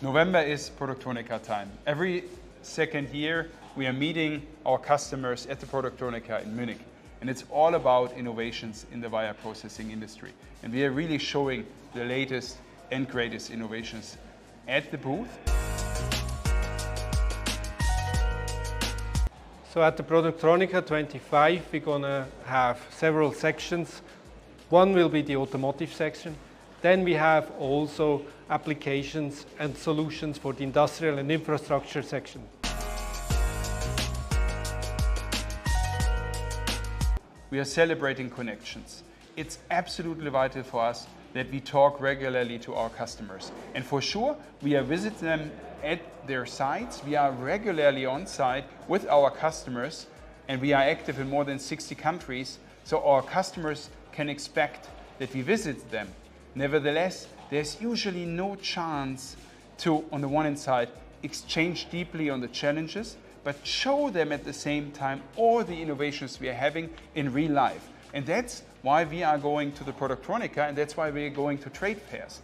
November is Productronica time. Every second year we are meeting our customers at the Productronica in Munich. And it's all about innovations in the wire processing industry. And we are really showing the latest and greatest innovations at the booth. So at the Productronica 25 we're going to have several sections. One will be the automotive section. Then we have also applications and solutions for the industrial and infrastructure section. We are celebrating connections. It's absolutely vital for us that we talk regularly to our customers. And for sure, we are visiting them at their sites. We are regularly on site with our customers, and we are active in more than 60 countries. So our customers can expect that we visit them. Nevertheless, there's usually no chance to, on the one hand side, exchange deeply on the challenges, but show them at the same time all the innovations we are having in real life. And that's why we are going to the Productronica, and that's why we are going to trade fairs.